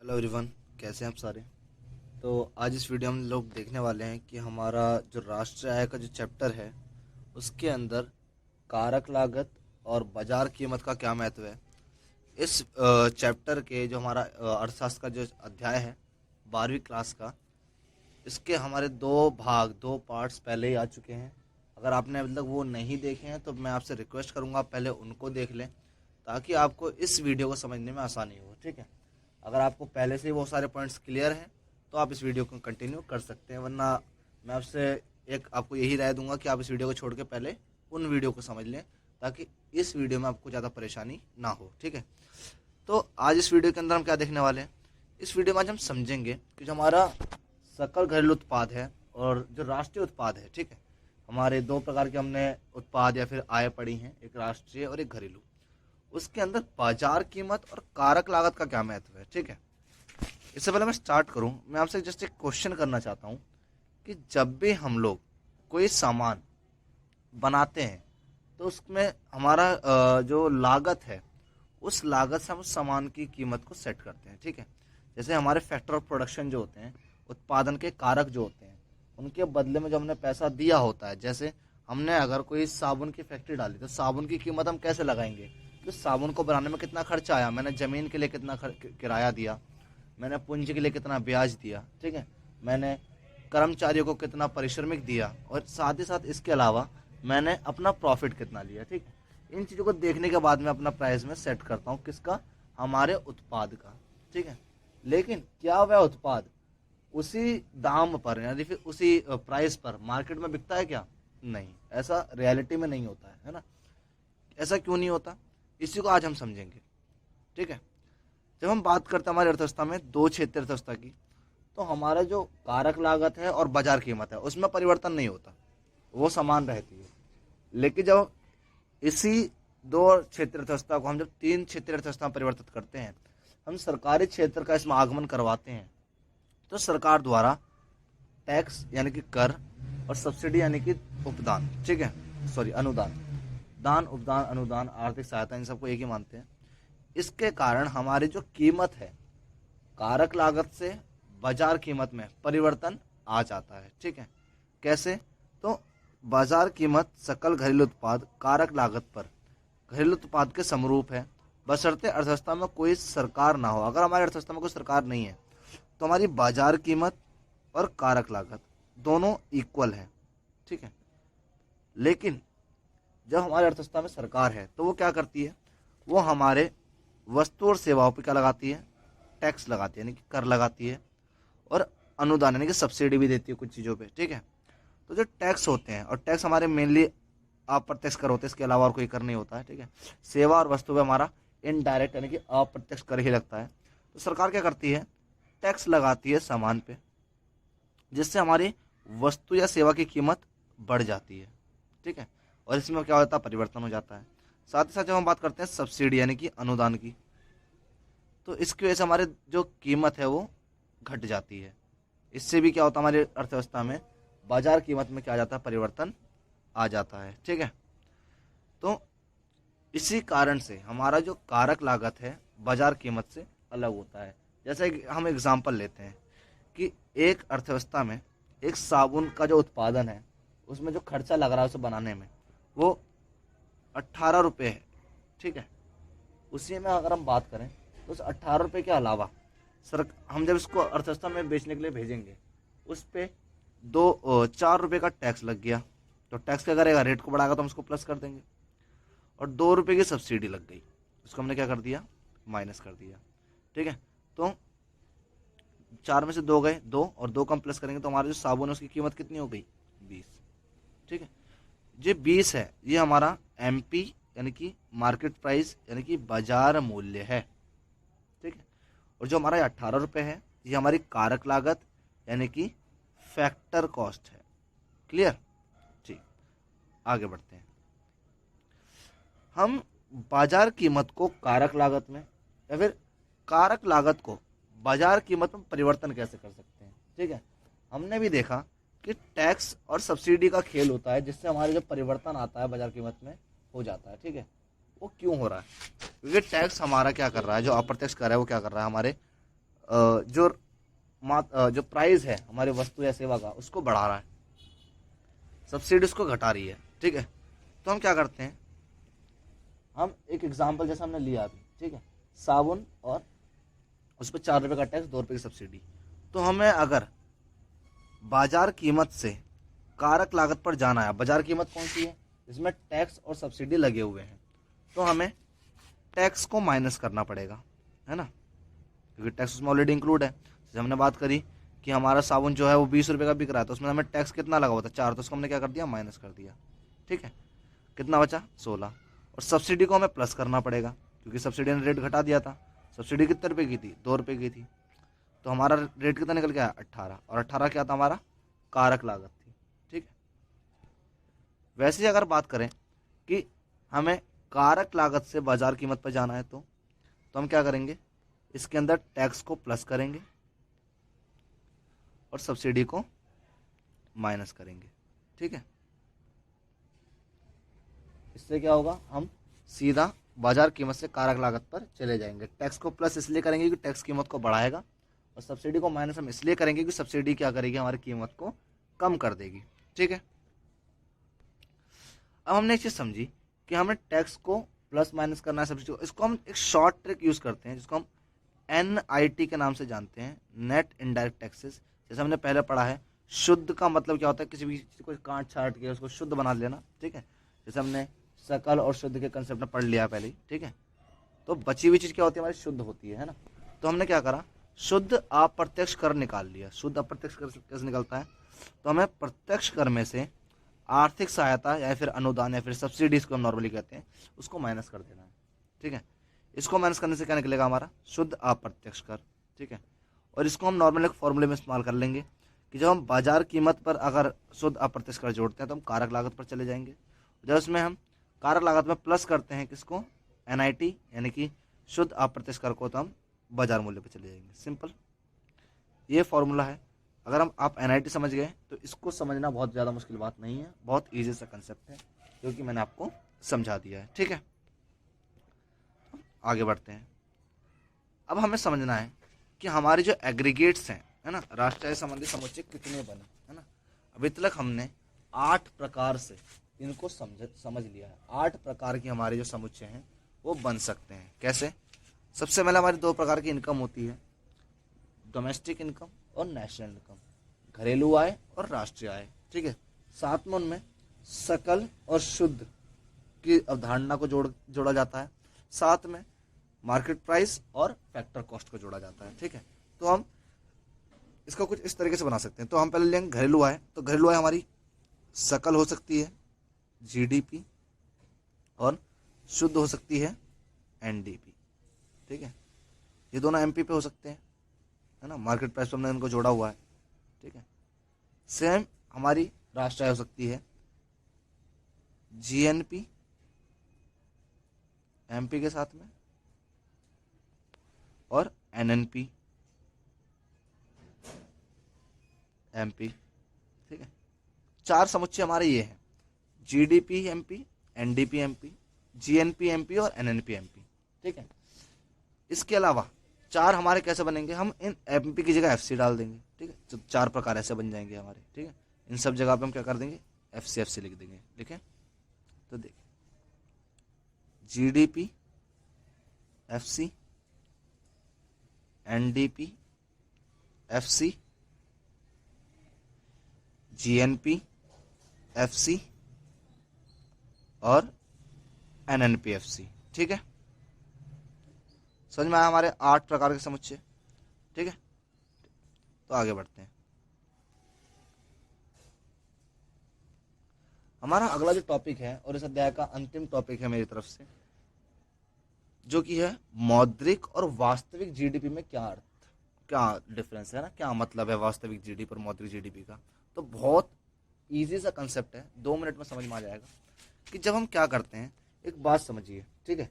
Hello everyone, कैसे हैं आप सारे। तो आज इस वीडियो में हम लोग देखने वाले हैं कि हमारा जो राष्ट्रीय आय का जो चैप्टर है उसके अंदर कारक लागत और बाजार कीमत का क्या महत्व है। इस चैप्टर के जो हमारा अर्थशास्त्र का जो अध्याय है 12वीं क्लास का, इसके हमारे दो पार्ट्स पहले ही आ चुके हैं। अगर आपने अभी तक वो नहीं देखे हैं तो मैं आपसे रिक्वेस्ट करूंगा आप पहले उनको देख लें ताकि आपको इस वीडियो को समझने में आसानी हो। ठीक है, अगर आपको पहले से ही वो सारे पॉइंट्स क्लियर हैं तो आप इस वीडियो को कंटिन्यू कर सकते हैं, वरना मैं आपसे आपको यही राय दूंगा कि आप इस वीडियो को छोड़ के पहले उन वीडियो को समझ लें ताकि इस वीडियो में आपको ज़्यादा परेशानी ना हो। ठीक है, तो आज इस वीडियो के अंदर हम क्या देखने वाले हैं। इस वीडियो में आज हम समझेंगे कि जो हमारा सकल घरेलू उत्पाद है और जो राष्ट्रीय उत्पाद है, ठीक है, हमारे दो प्रकार के हमने उत्पाद या फिर आय पढ़ी हैं, एक राष्ट्रीय और एक घरेलू। उसके अंदर बाजार कीमत और कारक लागत का क्या महत्व है। ठीक है, इससे पहले मैं स्टार्ट करूं, मैं आपसे जस्ट एक क्वेश्चन करना चाहता हूं कि जब भी हम लोग कोई सामान बनाते हैं तो उसमें हमारा जो लागत है उस लागत से हम उस सामान की कीमत को सेट करते हैं। ठीक है, जैसे हमारे फैक्टर ऑफ प्रोडक्शन जो होते हैं, उत्पादन के कारक जो होते हैं, उनके बदले में जो हमने पैसा दिया होता है, जैसे हमने अगर कोई साबुन की फैक्ट्री डाली तो साबुन की कीमत हम कैसे लगाएंगे कि साबुन को बनाने में कितना खर्चा आया, मैंने ज़मीन के लिए कितना किराया दिया, मैंने पूंजी के लिए कितना ब्याज दिया, ठीक है, मैंने कर्मचारियों को कितना पारिश्रमिक दिया और साथ ही साथ इसके अलावा मैंने अपना प्रॉफिट कितना लिया। ठीक है, इन चीज़ों को देखने के बाद मैं अपना प्राइस में सेट करता हूँ, किसका, हमारे उत्पाद का। ठीक है, लेकिन क्या वह उत्पाद उसी दाम पर यानी फिर उसी प्राइस पर मार्केट में बिकता है क्या? नहीं, ऐसा रियलिटी में नहीं होता है ना। ऐसा क्यों नहीं होता, इसी को आज हम समझेंगे। ठीक है, जब हम बात करते हैं हमारी अर्थव्यवस्था में दो क्षेत्रीय अर्थव्यवस्था की, तो हमारा जो कारक लागत है और बाजार कीमत है उसमें परिवर्तन नहीं होता, वो समान रहती है। लेकिन जब इसी दो क्षेत्रीय अर्थव्यवस्था को हम जब तीन क्षेत्रीय अर्थव्यवस्था में परिवर्तित करते हैं, हम सरकारी क्षेत्र का इसमें आगमन करवाते हैं, तो सरकार द्वारा टैक्स यानी कि कर और सब्सिडी यानी कि उपदान, ठीक है, सॉरी अनुदान, दान उपदान अनुदान आर्थिक सहायता, इन सबको एक ही मानते हैं। इसके कारण हमारी जो कीमत है कारक लागत से बाजार कीमत में परिवर्तन आ जाता है। ठीक है, कैसे? तो बाजार कीमत सकल घरेलू उत्पाद कारक लागत पर घरेलू उत्पाद के समरूप है, बशर्ते अर्थव्यवस्था में कोई सरकार ना हो। अगर हमारी अर्थव्यवस्था में कोई सरकार नहीं है तो हमारी बाजार कीमत और कारक लागत दोनों इक्वल है। ठीक है, लेकिन जब हमारी अर्थव्यवस्था में सरकार है तो वो क्या करती है, वो हमारे वस्तु और सेवाओं पर क्या लगाती है, टैक्स लगाती है यानी कि कर लगाती है, और अनुदान यानी कि सब्सिडी भी देती है कुछ चीज़ों पे। ठीक है, तो जो टैक्स होते हैं, और टैक्स हमारे मेनली अप्रत्यक्ष कर होते हैं, इसके अलावा और कोई कर नहीं होता है। ठीक है, सेवा और वस्तु पे हमारा इनडायरेक्ट यानी कि अप्रत्यक्ष कर ही लगता है। तो सरकार क्या करती है, टैक्स लगाती है सामान पे, जिससे हमारी वस्तु या सेवा की कीमत बढ़ जाती है। ठीक है, और इसमें क्या होता है, परिवर्तन हो जाता है। साथ ही साथ जब हम बात करते हैं सब्सिडी यानी कि अनुदान की, तो इसकी वजह से हमारे जो कीमत है वो घट जाती है। इससे भी क्या होता है, हमारी अर्थव्यवस्था में बाजार कीमत में क्या आ जाता है, परिवर्तन आ जाता है। ठीक है, तो इसी कारण से हमारा जो कारक लागत है बाजार कीमत से अलग होता है। जैसे हम एग्जांपल लेते हैं कि एक अर्थव्यवस्था में एक साबुन का जो उत्पादन है उसमें जो खर्चा लग रहा है उसे बनाने में वो 18 रुपये है। ठीक है, उसी में अगर हम बात करें तो उस 18 रुपये के अलावा सर हम जब इसको अर्थव्यवस्था में बेचने के लिए भेजेंगे उस पर 4 रुपये का टैक्स लग गया, तो टैक्स क्या करेगा, रेट को बढ़ाएगा तो हम उसको प्लस कर देंगे, और 2 रुपये की सब्सिडी लग गई, उसको हमने क्या कर दिया, माइनस कर दिया। ठीक है, तो 4 में से 2 गए, 2 और 2 कम प्लस करेंगे तो हमारा जो साबुन है उसकी कीमत कितनी हो गई, 20। ठीक है, ये 20 है, ये हमारा एमपी यानी कि मार्केट प्राइस यानी कि बाजार मूल्य है। ठीक है, और जो हमारा 18 रुपये है ये हमारी कारक लागत यानी कि फैक्टर कॉस्ट है। क्लियर? ठीक, आगे बढ़ते हैं। हम बाजार कीमत को कारक लागत में या फिर कारक लागत को बाजार कीमत में परिवर्तन कैसे कर सकते हैं। ठीक है, हमने भी देखा कि टैक्स और सब्सिडी का खेल होता है, जिससे हमारे जो परिवर्तन आता है बाजार कीमत में हो जाता है। ठीक है, वो क्यों हो रहा है, क्योंकि टैक्स हमारा क्या कर रहा है, जो अप्रत्यक्ष कर रहा है वो क्या कर रहा है, हमारे जो प्राइस है हमारी वस्तु या सेवा का उसको बढ़ा रहा है, सब्सिडी उसको घटा रही है। ठीक है, तो हम क्या करते हैं, हम एक एग्जाम्पल जैसा हमने लिया अभी, ठीक है, साबुन और उस पर 4 रुपये का टैक्स, 2 रुपये की सब्सिडी। तो हमें अगर बाजार कीमत से कारक लागत पर जाना है, बाजार कीमत कौन सी है जिसमें टैक्स और सब्सिडी लगे हुए हैं, तो हमें टैक्स को माइनस करना पड़ेगा, है ना, क्योंकि टैक्स उसमें ऑलरेडी इंक्लूड है। जैसे हमने बात करी कि हमारा साबुन जो है वो 20 रुपये का बिक रहा है, तो उसमें हमें टैक्स कितना लगा हुआ था, 4, तो उसको हमने क्या कर दिया, माइनस कर दिया। ठीक है, कितना बचा, 16। और सब्सिडी को हमें प्लस करना पड़ेगा, क्योंकि सब्सिडी ने रेट घटा दिया था। सब्सिडी कितने रुपए की थी, 2 रुपये की थी, तो हमारा रेट कितना निकल गया, 18। और 18 क्या था, हमारा कारक लागत थी। ठीक है, वैसे ही अगर बात करें कि हमें कारक लागत से बाजार कीमत पर जाना है, तो हम क्या करेंगे, इसके अंदर टैक्स को प्लस करेंगे और सब्सिडी को माइनस करेंगे। ठीक है, इससे क्या होगा, हम सीधा बाजार कीमत से कारक लागत पर चले जाएंगे। टैक्स को प्लस इसलिए करेंगे कि टैक्स कीमत को बढ़ाएगा, और सब्सिडी को माइनस हम इसलिए करेंगे कि सब्सिडी क्या करेगी, हमारी कीमत को कम कर देगी। ठीक है, अब हमने एक चीज समझी कि हमें टैक्स को प्लस माइनस करना है, सब्सिडी को। इसको हम एक शॉर्ट ट्रिक यूज करते हैं जिसको हम NIT के नाम से जानते हैं, नेट इनडायरेक्ट टैक्सेस। जैसे हमने पहले पढ़ा है, शुद्ध का मतलब क्या होता है, किसी भी चीज को काट छाट के उसको शुद्ध बना लेना। ठीक है, जैसे हमने सकल और शुद्ध के कंसेप्ट में पढ़ लिया पहले ही। ठीक है, तो बची हुई चीज क्या होती है, हमारी शुद्ध होती है ना। तो हमने क्या करा, शुद्ध अप्रत्यक्ष कर निकाल लिया। शुद्ध अप्रत्यक्ष कर कैसे निकलता है, तो हमें प्रत्यक्ष कर में से आर्थिक सहायता या फिर अनुदान या फिर सब्सिडीज को हम नॉर्मली कहते हैं, उसको माइनस कर देना है। ठीक है, इसको माइनस करने से क्या निकलेगा, हमारा शुद्ध अप्रत्यक्ष कर। ठीक है, और इसको हम नॉर्मल एक फॉर्मूले में इस्तेमाल कर लेंगे कि जब हम बाजार कीमत पर अगर शुद्ध अप्रत्यक्ष कर जोड़ते हैं तो हम कारक लागत पर चले जाएंगे। जब इसमें हम कारक लागत में प्लस करते हैं किसको, NIT यानी कि शुद्ध अप्रत्यक्ष कर को, तो हम बाजार मूल्य पर चले जाएंगे। सिंपल ये फॉर्मूला है। अगर आप NIT समझ गए तो इसको समझना बहुत ज़्यादा मुश्किल बात नहीं है, बहुत ईजी सा कंसेप्ट है, क्योंकि मैंने आपको समझा दिया है। ठीक है, आगे बढ़ते हैं। अब हमें समझना है कि हमारे जो एग्रीगेट्स हैं, है ना, राष्ट्रीय संबंधी समुच्चय कितने बने, है ना। अभी तक हमने 8 प्रकार से इनको समझ लिया है। 8 प्रकार की हमारे जो समुच्चय हैं वो बन सकते हैं। कैसे, सबसे पहले हमारी 2 प्रकार की इनकम होती है, डोमेस्टिक इनकम और नेशनल इनकम, घरेलू आय और राष्ट्रीय आय। ठीक है, साथ में उनमें सकल और शुद्ध की अवधारणा को जोड़ा जाता है, साथ में मार्केट प्राइस और फैक्टर कॉस्ट को जोड़ा जाता है। ठीक है, तो हम इसको कुछ इस तरीके से बना सकते हैं। तो हम पहले लेंगे घरेलू आय। तो घरेलू आय हमारी सकल हो सकती है GDP, और शुद्ध हो सकती है NDP। ठीक है, ये दोनों MP पे हो सकते हैं, है ना, मार्केट प्राइस पे हमने इनको जोड़ा हुआ है। ठीक है, सेम हमारी राष्ट्रीय आय हो सकती है GNP MP के साथ में, और NNP MP। ठीक है, 4 समुच्चय हमारे ये हैं, GDP MP, NDP MP, GNP MP और NNP MP। ठीक है, इसके अलावा 4 हमारे कैसे बनेंगे, हम इन MP की जगह FC डाल देंगे। ठीक है, तो 4 प्रकार ऐसे बन जाएंगे हमारे। ठीक है, इन सब जगह पे हम क्या कर देंगे, FC लिख देंगे। ठीक है, तो देखिए GDP FC, NDP FC, GNP FC और NNP FC। ठीक है, समझ में आया हमारे 8 प्रकार के समुच्चय। ठीक है, तो आगे बढ़ते हैं। हमारा अगला जो टॉपिक है और इस अध्याय का अंतिम टॉपिक है मेरी तरफ से, जो कि है मौद्रिक और वास्तविक GDP में क्या डिफरेंस है ना, क्या मतलब है वास्तविक GDP और मौद्रिक GDP का। तो बहुत इजी सा कंसेप्ट है, 2 मिनट में समझ में आ जाएगा कि जब हम क्या करते हैं। एक बात समझिए, ठीक है,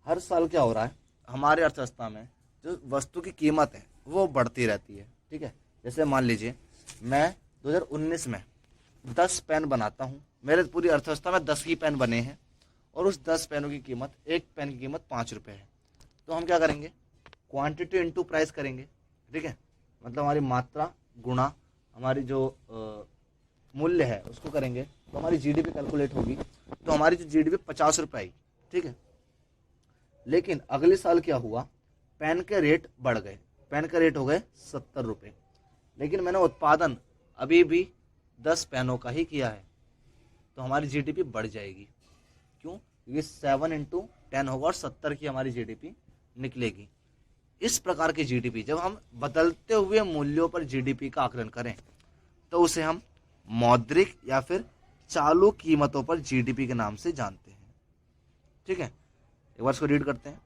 हर साल क्या हो रहा है हमारे अर्थव्यवस्था में, जो वस्तु की कीमत है वो बढ़ती रहती है। ठीक है, जैसे मान लीजिए मैं 2019 में 10 पेन बनाता हूँ, मेरे पूरी अर्थव्यवस्था में 10 ही पेन बने हैं, और उस 10 पेनों की कीमत, एक पेन की कीमत 5 रुपये है। तो हम क्या करेंगे, क्वांटिटी इंटू प्राइस करेंगे। ठीक है, मतलब हमारी मात्रा गुणा हमारी जो मूल्य है उसको करेंगे तो हमारी जीडीपी कैलकुलेट होगी। तो हमारी जो जीडीपी 50 रुपये आई, ठीक है। लेकिन अगले साल क्या हुआ, पेन के रेट बढ़ गए, पेन के रेट हो गए 70 रुपये। लेकिन मैंने उत्पादन अभी भी 10 पेनों का ही किया है, तो हमारी जीडीपी बढ़ जाएगी। क्यों? क्योंकि 7 × 10 होगा और 70 की हमारी जीडीपी निकलेगी। इस प्रकार की जीडीपी जब हम बदलते हुए मूल्यों पर जीडीपी का आकलन करें तो उसे हम मौद्रिक या फिर चालू कीमतों पर जीडीपी के नाम से जानते हैं। ठीक है, एक बार इसको रीड करते हैं।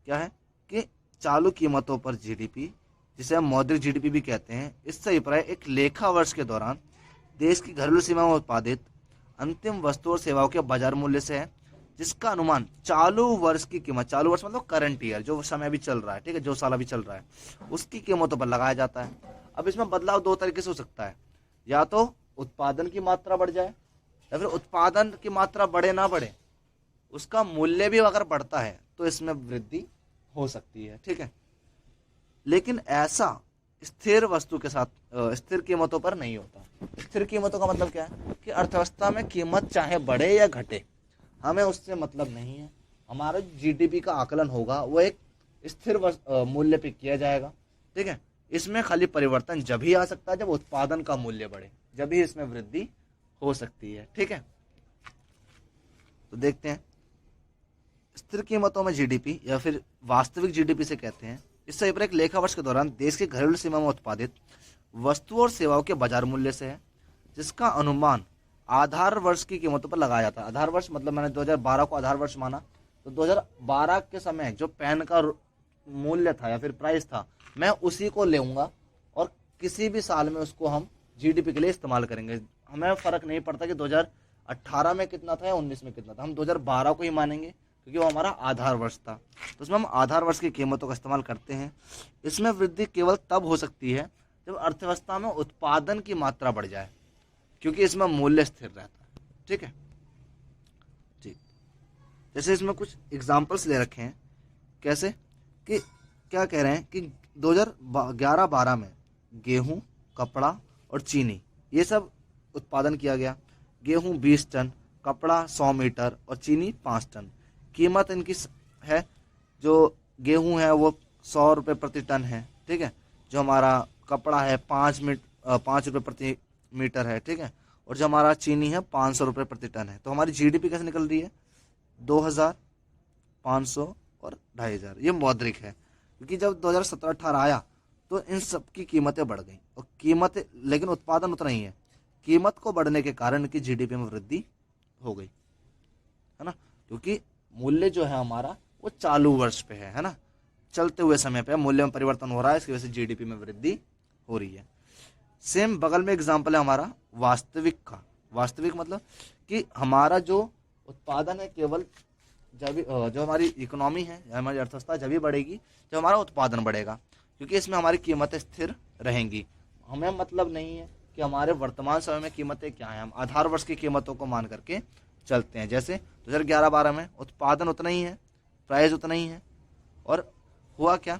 क्या है कि चालू कीमतों पर जीडीपी, जिसे हम मौद्रिक जीडीपी भी कहते हैं, इससे अभिप्राय एक लेखा वर्ष के दौरान देश की घरेलू सीमा में उत्पादित अंतिम वस्तु और सेवाओं के बाजार मूल्य से है, जिसका अनुमान चालू वर्ष की कीमत, चालू वर्ष मतलब करंट ईयर, जो समय अभी चल रहा है, ठीक है, जो साल अभी चल रहा है, उसकी कीमतों पर लगाया जाता है। अब इसमें बदलाव दो तरीके से हो सकता है, या तो उत्पादन की मात्रा बढ़ जाए या फिर उत्पादन की मात्रा बढ़े ना बढ़े, उसका मूल्य भी अगर बढ़ता है तो इसमें वृद्धि हो सकती है। ठीक है, लेकिन ऐसा स्थिर वस्तु के साथ स्थिर कीमतों पर नहीं होता। स्थिर कीमतों का मतलब क्या है कि अर्थव्यवस्था में कीमत चाहे बढ़े या घटे, हमें उससे मतलब नहीं है। हमारा जीडीपी का आकलन होगा वो एक स्थिर मूल्य पे किया जाएगा। ठीक है, इसमें खाली परिवर्तन जब ही आ सकता है जब उत्पादन का मूल्य बढ़े, जब ही इसमें वृद्धि हो सकती है। ठीक है, तो देखते हैं स्थिर कीमतों में जीडीपी या फिर वास्तविक जीडीपी से कहते हैं, इससे एक लेखा वर्ष के दौरान देश की घरेलू सीमा में उत्पादित वस्तुओं और सेवाओं के बाजार मूल्य से है, जिसका अनुमान आधार वर्ष की कीमतों पर लगाया जाता है। आधार वर्ष मतलब मैंने 2012 को आधार वर्ष माना, तो 2012 के समय जो पेन का मूल्य था या फिर प्राइस था, मैं उसी को लेऊंगा और किसी भी साल में उसको हम जीडीपी के लिए इस्तेमाल करेंगे। हमें फर्क नहीं पड़ता कि 2018 में कितना था या 19 में कितना था, हम 2012 को ही मानेंगे क्योंकि वो हमारा आधार वर्ष था। तो उसमें हम आधार वर्ष की कीमतों का इस्तेमाल करते हैं। इसमें वृद्धि केवल तब हो सकती है जब अर्थव्यवस्था में उत्पादन की मात्रा बढ़ जाए, क्योंकि इसमें मूल्य स्थिर रहता है। ठीक है, ठीक, जैसे इसमें कुछ एग्जाम्पल्स ले रखे हैं। कैसे कि क्या कह रहे हैं कि 2011-12 में गेहूं, कपड़ा और चीनी ये सब उत्पादन किया गया। गेहूं 20 टन, कपड़ा 100 मीटर और चीनी 5 टन। कीमत इनकी है, जो गेहूं है वो 100 रुपये प्रति टन है। ठीक है, जो हमारा कपड़ा है 5 रुपये प्रति मीटर है। ठीक है, और जो हमारा चीनी है 500 रुपये प्रति टन है। तो हमारी जीडीपी कैसे निकल रही है, 2000, 500 और 2500। ये मौद्रिक है, क्योंकि जब 2017-18 आया तो इन सब की कीमतें बढ़ गई और कीमतें, लेकिन उत्पादन उतना ही है। कीमत को बढ़ने के कारण की जीडीपी में वृद्धि हो गई, है ना, क्योंकि मूल्य जो है हमारा वो चालू वर्ष पे है ना, चलते हुए समय पे मूल्य में परिवर्तन हो रहा है, इसकी वजह से जीडीपी में वृद्धि हो रही है। सेम बगल में एग्जाम्पल है हमारा वास्तविक का। वास्तविक मतलब कि हमारा जो उत्पादन है केवल जब जो हमारी इकोनॉमी है, हमारी अर्थव्यवस्था जब भी बढ़ेगी जब हमारा उत्पादन बढ़ेगा, क्योंकि इसमें हमारी कीमतें स्थिर रहेंगी। हमें मतलब नहीं है कि हमारे वर्तमान समय में कीमतें क्या हैं, हम आधार वर्ष की कीमतों को मान करके चलते हैं। जैसे 2011-12 में उत्पादन उतना ही है, प्राइस उतना ही है, और हुआ क्या,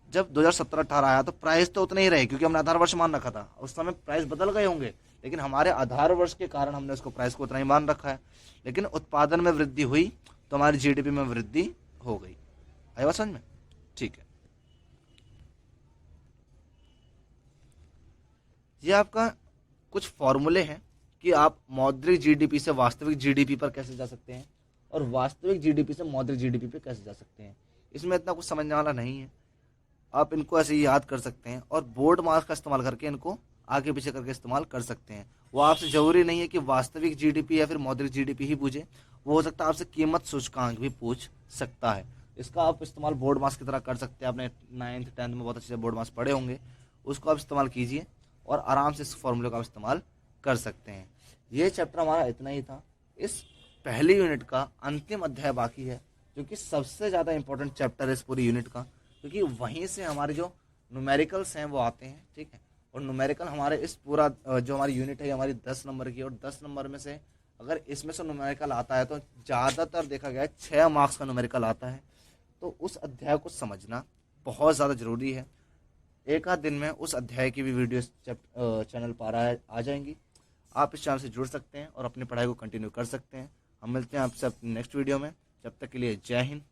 जब 2017-18 आया तो प्राइस तो उतना ही रहे, क्योंकि हमने आधार वर्ष मान रखा था। उस समय प्राइस बदल गए होंगे, लेकिन हमारे आधार वर्ष के कारण हमने उसको प्राइस को उतना ही मान रखा है। लेकिन उत्पादन में वृद्धि हुई तो हमारी जीडीपी में वृद्धि हो गई। आई बात समझ में? ठीक है, ये आपका कुछ फॉर्मूले हैं कि आप मौद्रिक जीडीपी से वास्तविक जीडीपी पर कैसे जा सकते हैं और वास्तविक जीडीपी से मौद्रिक जीडीपी पे कैसे जा सकते हैं। इसमें इतना कुछ समझने वाला नहीं है, आप इनको ऐसे ही याद कर सकते हैं और बोर्ड मार्क्स का इस्तेमाल करके इनको आगे पीछे करके इस्तेमाल कर सकते हैं। वो आपसे जरूरी नहीं है कि वास्तविक जीडीपी या फिर मौद्रिक जीडीपी ही पूछे, वो हो सकता है आपसे कीमत सूचकांक भी पूछ सकता है। इसका आप इस्तेमाल बोर्ड मार्क्स की तरह कर सकते हैं। आपने 9th 10th में बहुत अच्छे से बोर्ड मार्क्स पढ़े होंगे, उसको आप इस्तेमाल कीजिए और आराम से इस फॉर्मूले का आप इस्तेमाल कर सकते हैं। ये चैप्टर हमारा इतना ही था। इस पहली यूनिट का अंतिम अध्याय बाकी है, जो कि सबसे ज़्यादा इंपॉर्टेंट चैप्टर है इस पूरी यूनिट का, क्योंकि वहीं से हमारे जो न्यूमेरिकल्स हैं वो आते हैं। ठीक है, और न्यूमेरिकल हमारे इस पूरा जो हमारी यूनिट है हमारी 10 नंबर की, और 10 नंबर में से अगर इसमें से न्यूमेरिकल आता है तो ज़्यादातर देखा गया है 6 मार्क्स का न्यूमेरिकल आता है। तो उस अध्याय को समझना बहुत ज़्यादा ज़रूरी है। एक आध दिन में उस अध्याय की भी वीडियो चैनल पर आ जाएंगी। आप इस चैनल से जुड़ सकते हैं और अपनी पढ़ाई को कंटिन्यू कर सकते हैं। हम मिलते हैं आपसे अपने नेक्स्ट वीडियो में। जब तक के लिए जय हिंद,